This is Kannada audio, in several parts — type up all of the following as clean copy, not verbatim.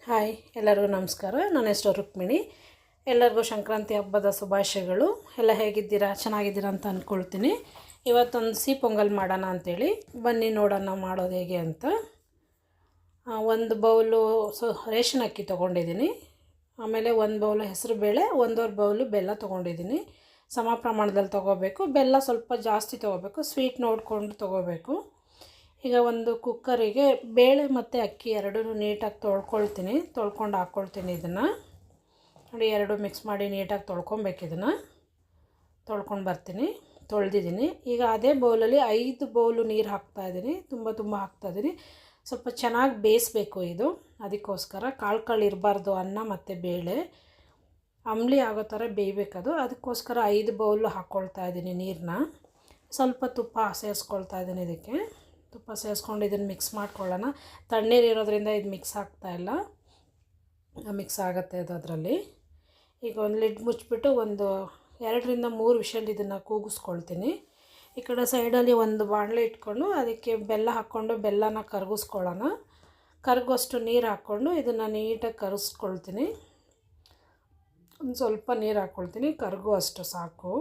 ಹಾಯ್, ಎಲ್ಲರಿಗೂ ನಮಸ್ಕಾರ. ನನ್ನ ಹೆಸರು ರುಕ್ಮಿಣಿ. ಎಲ್ಲರಿಗೂ ಸಂಕ್ರಾಂತಿ ಹಬ್ಬದ ಶುಭಾಶಯಗಳು. ಎಲ್ಲ ಹೇಗಿದ್ದೀರಾ? ಚೆನ್ನಾಗಿದ್ದೀರಾ ಅಂತ ಅಂದ್ಕೊಳ್ತೀನಿ. ಇವತ್ತೊಂದು ಸಿಹಿ ಪೊಂಗಲ್ ಮಾಡೋಣ ಅಂಥೇಳಿ ಬನ್ನಿ ನೋಡೋಣ ಮಾಡೋದು ಹೇಗೆ ಅಂತ. ಒಂದು ಬೌಲು ರೇಷನ್ ಅಕ್ಕಿ ತೊಗೊಂಡಿದ್ದೀನಿ. ಆಮೇಲೆ ಒಂದು ಬೌಲು ಹೆಸರು ಬೇಳೆ, 1.5 ಬೌಲು ಬೆಲ್ಲ ತೊಗೊಂಡಿದ್ದೀನಿ. ಸಮ ಪ್ರಮಾಣದಲ್ಲಿ ತೊಗೋಬೇಕು. ಬೆಲ್ಲ ಸ್ವಲ್ಪ ಜಾಸ್ತಿ ತೊಗೋಬೇಕು, ಸ್ವೀಟ್ ನೋಡಿಕೊಂಡು ತೊಗೋಬೇಕು. ಈಗ ಒಂದು ಕುಕ್ಕರಿಗೆ ಬೇಳೆ ಮತ್ತು ಅಕ್ಕಿ ಎರಡೂ ನೀಟಾಗಿ ತೊಳ್ಕೊಂಡು ಹಾಕ್ಕೊಳ್ತೀನಿ. ಇದನ್ನು ನೋಡಿ, ಎರಡು ಮಿಕ್ಸ್ ಮಾಡಿ ನೀಟಾಗಿ ತೊಳ್ಕೊಬೇಕು. ಇದನ್ನು ತೊಳ್ಕೊಂಡು ಬರ್ತೀನಿ. ತೊಳೆದಿದ್ದೀನಿ. ಈಗ ಅದೇ ಬೌಲಲ್ಲಿ 5 ಬೌಲು ನೀರು ಹಾಕ್ತಾಯಿದ್ದೀನಿ. ತುಂಬ ಹಾಕ್ತಾಯಿದ್ದೀನಿ. ಸ್ವಲ್ಪ ಚೆನ್ನಾಗಿ ಬೇಯಿಸ್ಬೇಕು ಇದು. ಅದಕ್ಕೋಸ್ಕರ ಕಾಳು ಇರಬಾರ್ದು. ಅನ್ನ ಮತ್ತು ಬೇಳೆ ಅಂಬ್ಲಿ ಆಗೋ ಥರ ಬೇಯಬೇಕದು. ಅದಕ್ಕೋಸ್ಕರ 5 ಬೌಲು ಹಾಕ್ಕೊಳ್ತಾ ಇದ್ದೀನಿ ನೀರನ್ನ. ಸ್ವಲ್ಪ ತುಪ್ಪ ಸೇರಿಸ್ಕೊಳ್ತಾ ಇದ್ದೀನಿ. ಇದಕ್ಕೆ ತುಪ್ಪ ಸೇರಿಸ್ಕೊಂಡು ಇದನ್ನು ಮಿಕ್ಸ್ ಮಾಡ್ಕೊಳ್ಳೋಣ. ತಣ್ಣೀರು ಇರೋದ್ರಿಂದ ಇದು ಮಿಕ್ಸ್ ಆಗ್ತಾಯಿಲ್ಲ, ಮಿಕ್ಸ್ ಆಗುತ್ತೆ ಅದು ಅದರಲ್ಲಿ. ಈಗ ಒಂದು ಲಿಡ್ ಮುಚ್ಚಿಬಿಟ್ಟು ಒಂದು 2 ರಿಂದ 3 ವಿಷಲ್ ಇದನ್ನು ಕೂಗಿಸ್ಕೊಳ್ತೀನಿ. ಈ ಕಡೆ ಸೈಡಲ್ಲಿ ಒಂದು ಬಾಣಲೆ ಇಟ್ಕೊಂಡು ಅದಕ್ಕೆ ಬೆಲ್ಲ ಹಾಕ್ಕೊಂಡು ಬೆಲ್ಲನ ಕರಗಿಸ್ಕೊಳ್ಳೋಣ. ಕರಗೋಷ್ಟು ನೀರು ಹಾಕ್ಕೊಂಡು ಇದನ್ನು ನೀಟಾಗಿ ಕರಗಿಸ್ಕೊಳ್ತೀನಿ. ಒಂದು ಸ್ವಲ್ಪ ನೀರು ಹಾಕ್ಕೊಳ್ತೀನಿ, ಕರಗೋ ಅಷ್ಟು ಸಾಕು.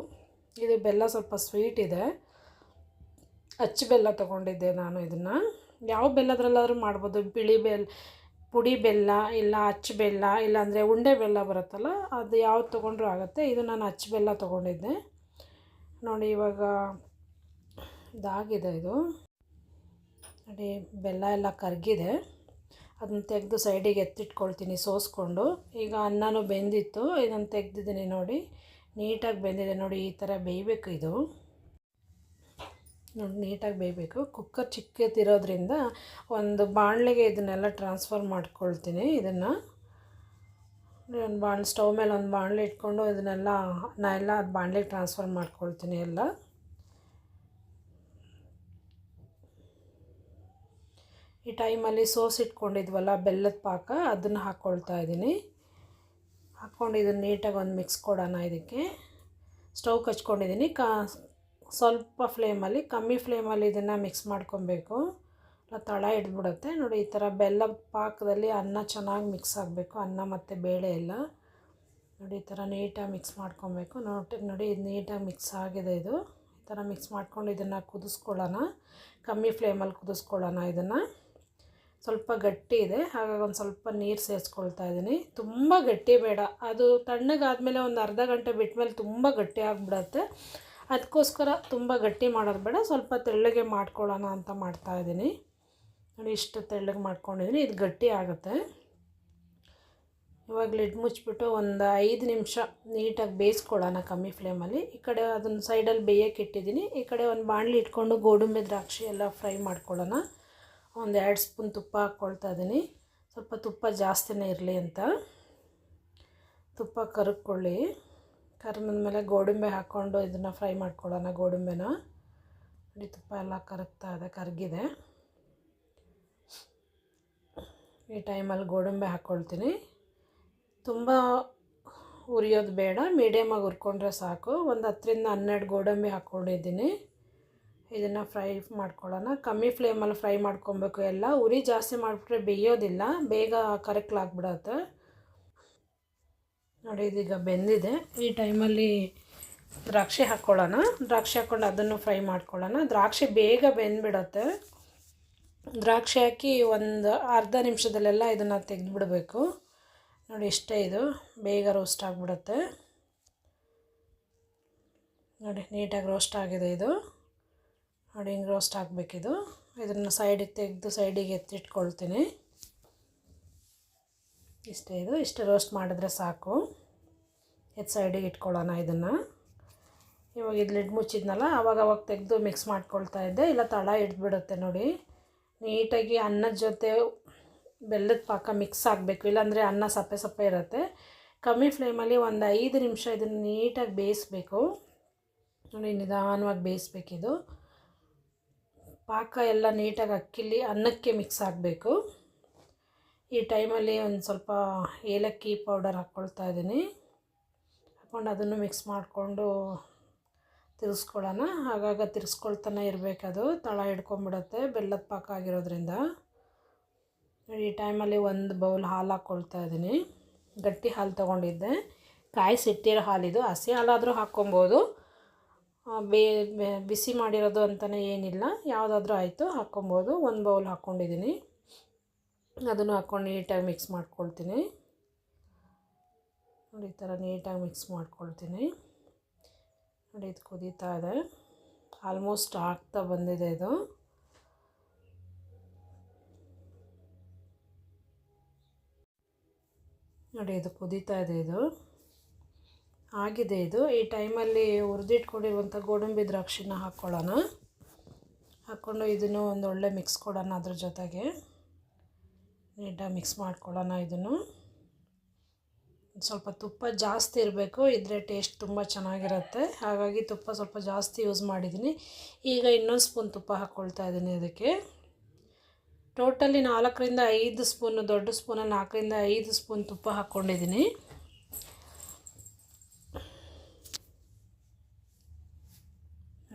ಇದು ಬೆಲ್ಲ ಸ್ವಲ್ಪ ಸ್ವೀಟ್ ಇದೆ. ಅಚ್ಚು ಬೆಲ್ಲ ತೊಗೊಂಡಿದ್ದೆ ನಾನು. ಇದನ್ನು ಯಾವ ಬೆಲ್ಲದ್ರಲ್ಲಾದರೂ ಮಾಡ್ಬೋದು. ಬಿಳಿ ಬೆಲ್ಲ, ಪುಡಿ ಬೆಲ್ಲ, ಇಲ್ಲ ಅಚ್ಚು ಬೆಲ್ಲ, ಇಲ್ಲಾಂದರೆ ಉಂಡೆ ಬೆಲ್ಲ ಬರುತ್ತಲ್ಲ, ಅದು ಯಾವ್ದು ತೊಗೊಂಡ್ರೂ ಆಗುತ್ತೆ. ಇದು ನಾನು ಅಚ್ಚು ಬೆಲ್ಲ ತೊಗೊಂಡಿದ್ದೆ. ನೋಡಿ, ಇವಾಗ ಇದಾಗಿದೆ. ಇದು ನೋಡಿ, ಬೆಲ್ಲ ಎಲ್ಲ ಕರಗಿದೆ. ಅದನ್ನು ತೆಗೆದು ಸೈಡಿಗೆ ಎತ್ತಿಟ್ಕೊಳ್ತೀನಿ ಸೋಸ್ಕೊಂಡು. ಈಗ ಅನ್ನನೂ ಬೆಂದಿತ್ತು, ಇದನ್ನು ತೆಗೆದಿದ್ದೀನಿ. ನೋಡಿ, ನೀಟಾಗಿ ಬೆಂದಿದೆ. ನೋಡಿ, ಈ ಥರ ಬೇಯಬೇಕು ಇದು. ನೋಡಿ, ನೀಟಾಗಿ ಬೇಯಬೇಕು. ಕುಕ್ಕರ್ ಚಿಕ್ಕದಿರೋದ್ರಿಂದ ಒಂದು ಬಾಣಲೆಗೆ ಇದನ್ನೆಲ್ಲ ಟ್ರಾನ್ಸ್ಫರ್ ಮಾಡ್ಕೊಳ್ತೀನಿ. ಇದನ್ನು ಒಂದು ಸ್ಟವ್ ಮೇಲೆ ಒಂದು ಬಾಣಲೆ ಇಟ್ಕೊಂಡು ಇದನ್ನೆಲ್ಲ ಅದು ಬಾಣಲೆಗೆ ಟ್ರಾನ್ಸ್ಫರ್ ಮಾಡ್ಕೊಳ್ತೀನಿ ಎಲ್ಲ. ಈ ಟೈಮಲ್ಲಿ ಇಟ್ಕೊಂಡಿದ್ವಲ್ಲ ಬೆಲ್ಲದ ಪಾಕ, ಅದನ್ನು ಹಾಕ್ಕೊಳ್ತಾ ಇದ್ದೀನಿ. ಹಾಕ್ಕೊಂಡು ಇದನ್ನು ನೀಟಾಗಿ ಒಂದು ಮಿಕ್ಸ್ ಕೊಡೋಣ. ಇದಕ್ಕೆ ಸ್ಟವ್ ಹಚ್ಕೊಂಡಿದ್ದೀನಿ. ಸ್ವಲ್ಪ ಫ್ಲೇಮಲ್ಲಿ, ಕಮ್ಮಿ ಫ್ಲೇಮಲ್ಲಿ ಇದನ್ನು ಮಿಕ್ಸ್ ಮಾಡ್ಕೊಬೇಕು, ತಳ ಹಿಡಿದ್ಬಿಡುತ್ತೆ. ನೋಡಿ, ಈ ಥರ ಬೆಲ್ಲದ ಪಾಕದಲ್ಲಿ ಅನ್ನ ಚೆನ್ನಾಗಿ ಮಿಕ್ಸ್ ಆಗಬೇಕು. ಅನ್ನ ಮತ್ತು ಬೇಳೆ ಎಲ್ಲ ನೋಡಿ ಈ ಥರ ನೀಟಾಗಿ ಮಿಕ್ಸ್ ಮಾಡ್ಕೊಬೇಕು. ನೋಡಿ, ಇದು ನೀಟಾಗಿ ಮಿಕ್ಸ್ ಆಗಿದೆ. ಇದು ಈ ಥರ ಮಿಕ್ಸ್ ಮಾಡ್ಕೊಂಡು ಇದನ್ನು ಕುದಿಸ್ಕೊಳ್ಳೋಣ. ಕಮ್ಮಿ ಫ್ಲೇಮಲ್ಲಿ ಕುದಿಸ್ಕೊಳ್ಳೋಣ. ಇದನ್ನು ಸ್ವಲ್ಪ ಗಟ್ಟಿ ಇದೆ, ಹಾಗಾಗಿ ಒಂದು ಸ್ವಲ್ಪ ನೀರು ಸೇರಿಸ್ಕೊಳ್ತಾ ಇದ್ದೀನಿ. ತುಂಬ ಗಟ್ಟಿ ಬೇಡ. ಅದು ತಣ್ಣಗಾದಮೇಲೆ ಒಂದು ಅರ್ಧ ಗಂಟೆ ಬಿಟ್ಟ ಮೇಲೆ ತುಂಬ ಗಟ್ಟಿ ಆಗಿಬಿಡತ್ತೆ. ಅದಕ್ಕೋಸ್ಕರ ತುಂಬ ಗಟ್ಟಿ ಮಾಡೋದು ಬೇಡ, ಸ್ವಲ್ಪ ತೆಳ್ಳಗೆ ಮಾಡ್ಕೊಳ್ಳೋಣ ಅಂತ ಮಾಡ್ತಾಯಿದ್ದೀನಿ. ನೋಡಿ, ಇಷ್ಟು ತೆಳ್ಳಗೆ ಮಾಡ್ಕೊಂಡಿದ್ದೀನಿ. ಇದು ಗಟ್ಟಿ ಆಗುತ್ತೆ. ಇವಾಗ ಲಿಡ್ ಮುಚ್ಚಿಬಿಟ್ಟು ಒಂದು 5 ನಿಮಿಷ ನೀಟಾಗಿ ಬೇಯಿಸ್ಕೊಳ್ಳೋಣ ಕಮ್ಮಿ ಫ್ಲೇಮಲ್ಲಿ. ಈ ಕಡೆ ಅದನ್ನು ಸೈಡಲ್ಲಿ ಬೇಯಕ್ಕೆ ಇಟ್ಟಿದ್ದೀನಿ. ಈ ಕಡೆ ಒಂದು ಬಾಣಲಿ ಇಟ್ಕೊಂಡು ಗೋಡಂಬಿ ದ್ರಾಕ್ಷಿ ಎಲ್ಲ ಫ್ರೈ ಮಾಡ್ಕೊಳ್ಳೋಣ. ಒಂದು 2 ಸ್ಪೂನ್ ತುಪ್ಪ ಹಾಕ್ಕೊಳ್ತಾ ಇದ್ದೀನಿ. ಸ್ವಲ್ಪ ತುಪ್ಪ ಜಾಸ್ತಿನೇ ಇರಲಿ ಅಂತ. ತುಪ್ಪ ಕರಗ್ಕೊಳ್ಳಿ. ಕರ್ಮೇಲೆ ಗೋಡಂಬಿ ಹಾಕ್ಕೊಂಡು ಇದನ್ನು ಫ್ರೈ ಮಾಡ್ಕೊಳ್ಳೋಣ. ಗೋಡಂಬಿನ ನೋಡಿ, ತುಪ್ಪ ಎಲ್ಲ ಕರಗಿದೆ. ಈ ಟೈಮಲ್ಲಿ ಗೋಡಂಬಿ ಹಾಕ್ಕೊಳ್ತೀನಿ. ತುಂಬ ಉರಿಯೋದು ಬೇಡ, ಮೀಡಿಯಮಾಗಿ ಹುರ್ಕೊಂಡ್ರೆ ಸಾಕು. ಒಂದು 10 ರಿಂದ 12 ಗೋಡಂಬಿ ಹಾಕ್ಕೊಂಡಿದ್ದೀನಿ. ಇದನ್ನು ಫ್ರೈ ಮಾಡ್ಕೊಳ್ಳೋಣ. ಕಮ್ಮಿ ಫ್ಲೇಮಲ್ಲಿ ಫ್ರೈ ಮಾಡ್ಕೊಬೇಕು. ಎಲ್ಲ ಉರಿ ಜಾಸ್ತಿ ಮಾಡಿಬಿಟ್ರೆ ಬೇಯೋದಿಲ್ಲ, ಬೇಗ ಕರಕಲಾಗ್ಬಿಡತ್ತೆ. ನೋಡಿ, ಇದೀಗ ಬೆಂದಿದೆ. ಈ ಟೈಮಲ್ಲಿ ದ್ರಾಕ್ಷಿ ಹಾಕ್ಕೊಳ್ಳೋಣ. ದ್ರಾಕ್ಷಿ ಹಾಕ್ಕೊಂಡು ಅದನ್ನು ಫ್ರೈ ಮಾಡ್ಕೊಳ್ಳೋಣ. ದ್ರಾಕ್ಷಿ ಬೇಗ ಬೆಂದ್ಬಿಡತ್ತೆ. ದ್ರಾಕ್ಷಿ ಹಾಕಿ ಒಂದು ಅರ್ಧ ನಿಮಿಷದಲ್ಲೆಲ್ಲ ಇದನ್ನು ತೆಗೆದುಬಿಡಬೇಕು. ನೋಡಿ, ಇಷ್ಟೇ. ಇದು ಬೇಗ ರೋಸ್ಟ್ ಆಗಿಬಿಡುತ್ತೆ. ನೋಡಿ, ನೀಟಾಗಿ ರೋಸ್ಟ್ ಆಗಿದೆ ಇದು. ನೋಡಿ, ಹಿಂಗೆ ರೋಸ್ಟ್ ಆಗಬೇಕಿದು. ಇದನ್ನು ಸೈಡಿಗೆ ತೆಗೆದು ಸೈಡಿಗೆ ಎತ್ತಿಟ್ಕೊಳ್ತೀನಿ. ಇಷ್ಟೇ. ಇಷ್ಟು ರೋಸ್ಟ್ ಮಾಡಿದ್ರೆ ಸಾಕು. ಸೈಡಿಗೆ ಇಟ್ಕೊಳ್ಳೋಣ ಇದನ್ನು. ಇವಾಗ ಇದು ಲಿಡ್ ಮುಚ್ಚಿದ್ನಲ್ಲ, ಅವಾಗ ತೆಗೆದು ಮಿಕ್ಸ್ ಮಾಡ್ಕೊಳ್ತಾ ಇದ್ದೆ, ಇಲ್ಲ ತಳ ಹಿಡಿದ್ಬಿಡುತ್ತೆ. ನೋಡಿ, ನೀಟಾಗಿ ಅನ್ನದ ಜೊತೆ ಬೆಲ್ಲದ ಪಾಕ ಮಿಕ್ಸ್ ಆಗಬೇಕು, ಇಲ್ಲಾಂದರೆ ಅನ್ನ ಸಪ್ಪೆ ಇರುತ್ತೆ. ಕಮ್ಮಿ ಫ್ಲೇಮಲ್ಲಿ ಒಂದು 5 ನಿಮಿಷ ಇದನ್ನು ನೀಟಾಗಿ ಬೇಯಿಸ್ಬೇಕು. ನೋಡಿ, ನಿಧಾನವಾಗಿ ಬೇಯಿಸ್ಬೇಕಿದು. ಪಾಕ ಎಲ್ಲ ನೀಟಾಗಿ ಅನ್ನಕ್ಕೆ ಮಿಕ್ಸ್ ಆಗಬೇಕು. ಈ ಟೈಮಲ್ಲಿ ಒಂದು ಸ್ವಲ್ಪ ಏಲಕ್ಕಿ ಪೌಡರ್ ಹಾಕ್ಕೊಳ್ತಾ ಇದ್ದೀನಿ. ಹಾಕ್ಕೊಂಡು ಅದನ್ನು ಮಿಕ್ಸ್ ಮಾಡಿಕೊಂಡು ತಿರ್ಗಿಸ್ಕೊಳ್ಳೋಣ. ಆಗಾಗ ತಿರ್ಗಿಸ್ಕೊಳ್ತಾನೆ ಇರಬೇಕದು, ತಳ ಹಿಡ್ಕೊಂಬಿಡುತ್ತೆ ಬೆಲ್ಲದ ಪಾಕ ಆಗಿರೋದ್ರಿಂದ. ಈ ಟೈಮಲ್ಲಿ ಒಂದು ಬೌಲ್ ಹಾಲು ಹಾಕ್ಕೊಳ್ತಾ ಇದ್ದೀನಿ. ಗಟ್ಟಿ ಹಾಲು ತೊಗೊಂಡಿದ್ದೆ, ಕಾಯಿಸಿಟ್ಟಿರೋ ಹಾಲಿದು. ಹಸಿ ಹಾಲಾದರೂ ಹಾಕ್ಕೊಬೋದು, ಬಿಸಿ ಮಾಡಿರೋದು ಅಂತಲೇ ಏನಿಲ್ಲ, ಯಾವುದಾದ್ರೂ ಆಯಿತು ಹಾಕ್ಕೊಬೋದು. ಒಂದು ಬೌಲ್ ಹಾಕ್ಕೊಂಡಿದ್ದೀನಿ. ಅದನ್ನು ಹಾಕ್ಕೊಂಡು ನೀಟಾಗಿ ಮಿಕ್ಸ್ ಮಾಡ್ಕೊಳ್ತೀನಿ. ನೋಡಿ ಈ ಥರ ನೀಟಾಗಿ ಮಿಕ್ಸ್ ಮಾಡ್ಕೊಳ್ತೀನಿ. ನೋಡಿ ಇದು ಕುದೀತಾ ಇದೆ, ಆಲ್ಮೋಸ್ಟ್ ಆಗ್ತಾ ಬಂದಿದೆ ಇದು. ನೋಡಿ ಇದು ಕುದೀತಾ ಇದೆ, ಇದು ಆಗಿದೆ. ಇದು ಈ ಟೈಮಲ್ಲಿ ಹುರಿದಿಟ್ಕೊಂಡಿರುವಂಥ ಗೋಡಂಬಿ ದ್ರಾಕ್ಷಿನ ಹಾಕ್ಕೊಳ್ಳೋಣ. ಹಾಕ್ಕೊಂಡು ಇದನ್ನು ಒಂದು ಒಳ್ಳೆ ಮಿಕ್ಸ್ ಕೊಡೋಣ. ಅದ್ರ ಜೊತೆಗೆ ನೀಟಾಗಿ ಮಿಕ್ಸ್ ಮಾಡ್ಕೊಳ್ಳೋಣ. ಇದನ್ನು ಸ್ವಲ್ಪ ತುಪ್ಪ ಜಾಸ್ತಿ ಇರಬೇಕು, ಇದ್ರೆ ಟೇಸ್ಟ್ ತುಂಬ ಚೆನ್ನಾಗಿರುತ್ತೆ. ಹಾಗಾಗಿ ತುಪ್ಪ ಸ್ವಲ್ಪ ಜಾಸ್ತಿ ಯೂಸ್ ಮಾಡಿದ್ದೀನಿ. ಈಗ ಇನ್ನೊಂದು ಸ್ಪೂನ್ ತುಪ್ಪ ಹಾಕ್ಕೊಳ್ತಾ ಇದ್ದೀನಿ. ಅದಕ್ಕೆ ಟೋಟಲಿ 4ರಿಂದ 5 ಸ್ಪೂನು, ದೊಡ್ಡ ಸ್ಪೂನಲ್ಲಿ 4ರಿಂದ 5 ಸ್ಪೂನ್ ತುಪ್ಪ ಹಾಕ್ಕೊಂಡಿದ್ದೀನಿ.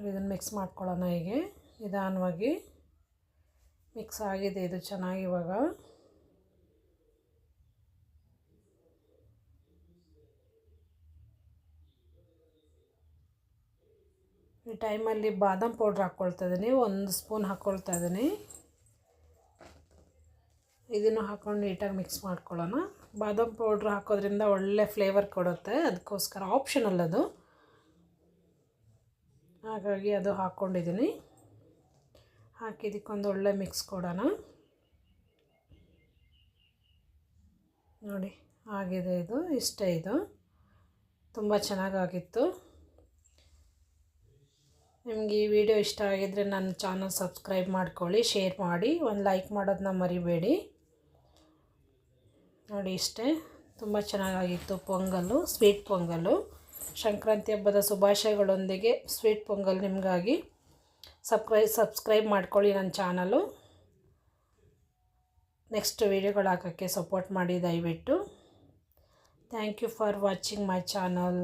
ಇದನ್ನು ಮಿಕ್ಸ್ ಮಾಡ್ಕೊಳ್ಳೋಣ. ಹೀಗೆ ನಿಧಾನವಾಗಿ ಮಿಕ್ಸ್ ಆಗಿದೆ ಇದು ಚೆನ್ನಾಗಿ. ಇವಾಗ ಈ ಟೈಮಲ್ಲಿ ಬಾದಾಮ್ ಪೌಡ್ರ್ ಹಾಕ್ಕೊಳ್ತಾ ಇದ್ದೀನಿ, 1 ಸ್ಪೂನ್ ಹಾಕ್ಕೊಳ್ತಾ ಇದ್ದೀನಿ. ಇದನ್ನು ಹಾಕ್ಕೊಂಡು ನೀಟಾಗಿ ಮಿಕ್ಸ್ ಮಾಡ್ಕೊಳ್ಳೋಣ. ಬಾದಾಮ್ ಪೌಡ್ರ್ ಹಾಕೋದ್ರಿಂದ ಒಳ್ಳೆ ಫ್ಲೇವರ್ ಕೊಡುತ್ತೆ, ಅದಕ್ಕೋಸ್ಕರ ಆಪ್ಷನಲ್ ಅದು. ಹಾಗಾಗಿ ಅದು ಹಾಕ್ಕೊಂಡಿದ್ದೀನಿ. ಹಾಕಿದ್ದಕ್ಕೊಂದು ಒಳ್ಳೆ ಮಿಕ್ಸ್ ಕೊಡೋಣ. ನೋಡಿ ಆಗಿದೆ ಇದು, ಇಷ್ಟೇ. ಇದು ತುಂಬ ಚೆನ್ನಾಗಾಗಿತ್ತು. ನಿಮಗೆ ಈ ವಿಡಿಯೋ ಇಷ್ಟ ಆಗಿದ್ದರೆ ನನ್ನ ಚಾನಲ್ ಸಬ್ಸ್ಕ್ರೈಬ್ ಮಾಡ್ಕೊಳ್ಳಿ, ಶೇರ್ ಮಾಡಿ, ಒಂದು ಲೈಕ್ ಮಾಡೋದನ್ನ ಮರಿಬೇಡಿ. ನೋಡಿ ಇಷ್ಟೇ, ತುಂಬ ಚೆನ್ನಾಗಾಗಿತ್ತು ಪೊಂಗಲ್ಲು, ಸ್ವೀಟ್ ಪೊಂಗಲ್ಲು. ಸಂಕ್ರಾಂತಿ ಹಬ್ಬದ ಶುಭಾಶಯಗಳೊಂದಿಗೆ ಸ್ವೀಟ್ ಪೊಂಗಲ್ ನಿಮಗಾಗಿ. ಸಬ್ಸ್ಕ್ರೈಬ್ ಮಾಡ್ಕೊಳ್ಳಿ ನನ್ನ ಚಾನಲು. ನೆಕ್ಸ್ಟ್ ವೀಡಿಯೋಗಳು ಹಾಕೋಕ್ಕೆ ಸಪೋರ್ಟ್ ಮಾಡಿ ದಯವಿಟ್ಟು. Thank you for watching my channel.